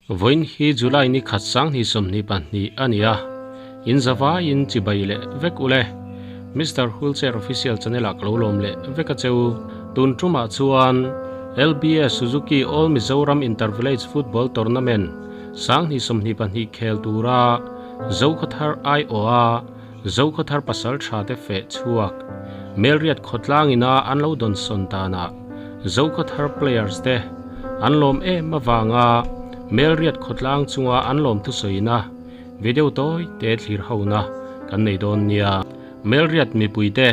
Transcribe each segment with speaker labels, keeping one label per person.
Speaker 1: Voin hi July ni khatsang ni somni panni ania in Java in chibaile vek ule Mr. Wheelchair official channel aklolom le veka cheu tun truma chuan LBS Suzuki All Mizoram Intervillage Football Tournament sang ni somni panni khel tura zokhathar IOA zokhathar pasal thate fe chuak Melriat khotlang ina anlo don sontana zokhathar players te anlom mawanga Melriat khotlang chunga anlom tu soina video toy te thlir hona kan nei don nia Melriat mi puite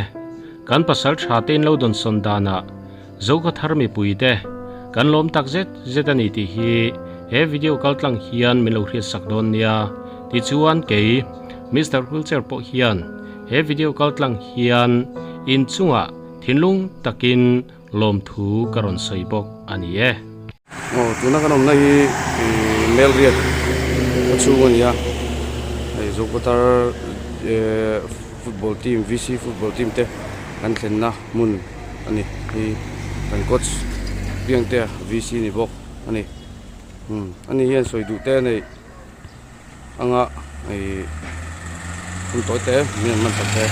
Speaker 1: kan pasal thatin lo don sondana zokhathar mi puite kan lom tak zetani ti hi he video kaltlang hian milo hri sak don nia ti chuan ke Mr. Wheelchair po hian he video kaltlang hian in chunga thinlung takin lom thu karon soibok anie
Speaker 2: tuna kan om nai Melriat chuan ya zokhathar football team VC football team te kan thlenna mun ani kan coach biang te VC ni bok ani hian soidu te nei anga kun toy te min man tak te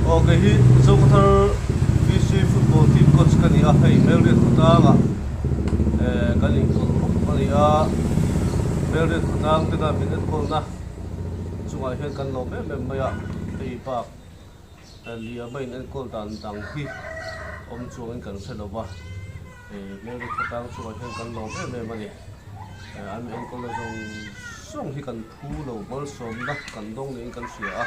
Speaker 3: okay hi zokhathar VC football team coach kan ni a hei Melriat khotanga kaling kol ani a Melriat khotang te da minute kol na chunga hian kan lo maya ei pak lia main an kol dan dang hi om chuang kan selowa Melriat khotang chunga hian kan lo mani an en kol la song hi kan thu lo bol som na kan dong le kan sia a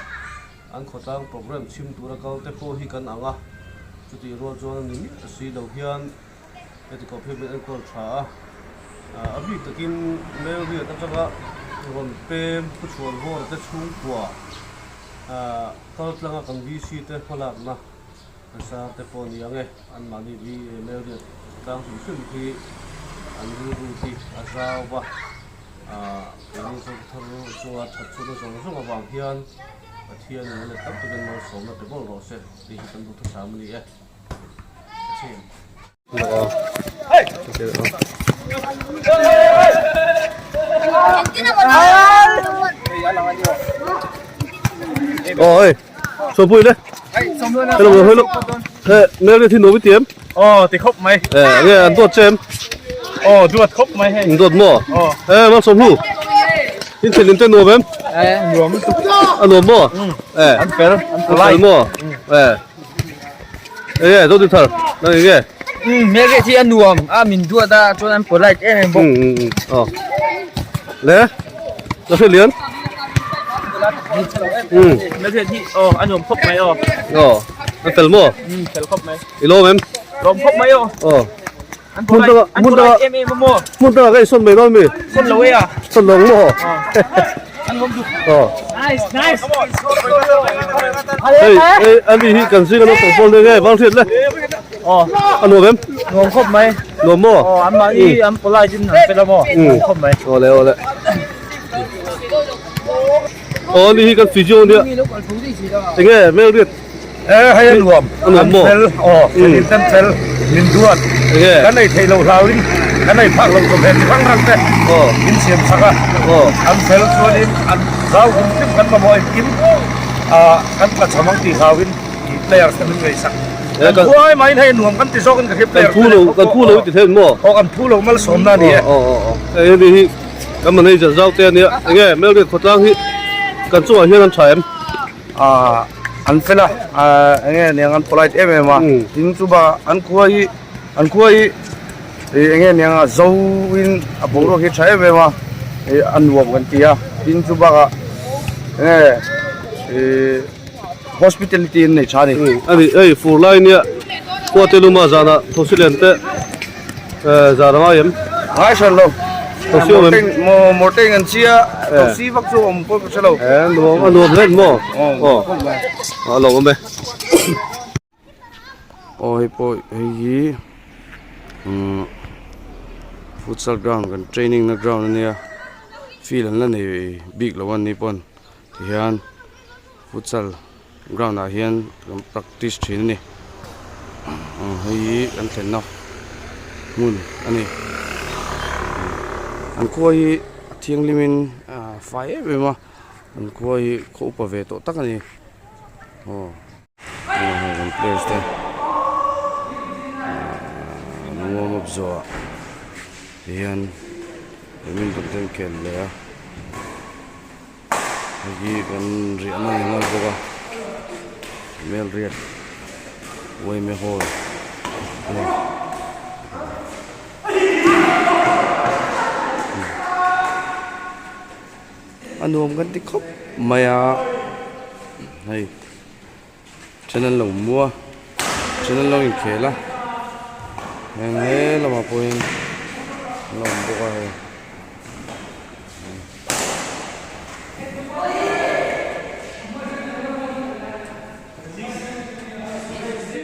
Speaker 3: an khotang program chim tura kal te po hi kan anga chuti ro chuan ni si lo hian eti ko phebe an kol tha abi takin Melriat atanga ron pem puchol ho te chung kwa kaltlanga kan VC te pholak na sa te po ni ange an mani vi Melriat tang sum hi an ru ti azaw ba ani so tharu chuwa thatchu no song awang hian athian ni le tam tugen no som na te bol ro se ti hi kan bu tha samni chen
Speaker 2: ơi số vui đấy cái đồng hơi lúc Melriat thì nấu với tiệm
Speaker 3: thì khóc mày
Speaker 2: nghe ăn tuột xem
Speaker 3: tuột khóc mày hay
Speaker 2: tuột mua mà số lu in tiền tiền nấu em
Speaker 3: nuông
Speaker 2: ăn nấu mua
Speaker 3: ăn phèn
Speaker 2: ăn mua tôi đi thở đây nghe
Speaker 4: Melriat thì ăn nuông mình đua ta cho ăn polite em bông
Speaker 2: đấy nó sẽ liền
Speaker 3: Melriat thì ăn nuông khóc mày
Speaker 2: ăn phèn mua
Speaker 3: phèn khóc mày
Speaker 2: ilo em
Speaker 3: nuông khóc mày ăn polite em mua
Speaker 2: muốn ta cái xuân mày nói mày
Speaker 3: xuân lâu à
Speaker 2: xuân lồng mua
Speaker 3: ăn nuông nice
Speaker 2: anh bị cần suy cái nó phồng lên nghe vang thiệt đấy ăn nuông em
Speaker 4: nuông khóc mày
Speaker 2: nuông mua
Speaker 4: ăn mà đi ăn polite chứ ăn phèn mua nuông khóc mày
Speaker 2: ole đi cần physio đi anh nghe Melriat
Speaker 3: hay ăn nuông
Speaker 2: mua
Speaker 3: mình tên phèn mình đua cái này thấy lâu lâu đi cái này phát lâu còn phèn phăng răng thế in xiêm sắc ăn phèn xuân in ăn rau cũng tiếp cận mà mọi kiếm ăn cả chả mong tì hào in player sẽ người sắc cuối mà hay nuông ăn tì so ăn cái player
Speaker 2: cần thu lâu thì thêm mua
Speaker 3: ăn thu lâu mà sống na đi
Speaker 2: anh đi cái mình này giờ rau tiền đi anh nghe Melriat khotang hi cần chua hiền ăn chả em
Speaker 3: ăn phèn anh nghe niang ăn polite em mà in chuba ăn kuai anh nghe niang zau in bông ro cái trái em mà ăn nuông kan tia in chuba nghe hospitality này cha đi
Speaker 2: anh full line nha qua telu mà ra na thôi xin lên te ra ra em
Speaker 3: ai sợ đâu một tên anh chia tôi xí vắt xuống ông có sợ đâu
Speaker 2: nuông lên mua lâu không bé ôi boy hey futsal ground kan training na ground ania field la nei big lawan ni pon hian futsal ground a hian practice thin ni hei an thlen na mun ani an khuwa hi thiang limin fai bema an khuwa hi kho pa ve to tak ani an players te warm up zo hian badminton ten kel le a hei kan ri an ni ngal boka mel riat way me hol anuam kan ti khop maya hay channel lo mua channel lo in khela ngang he lama poin lo boka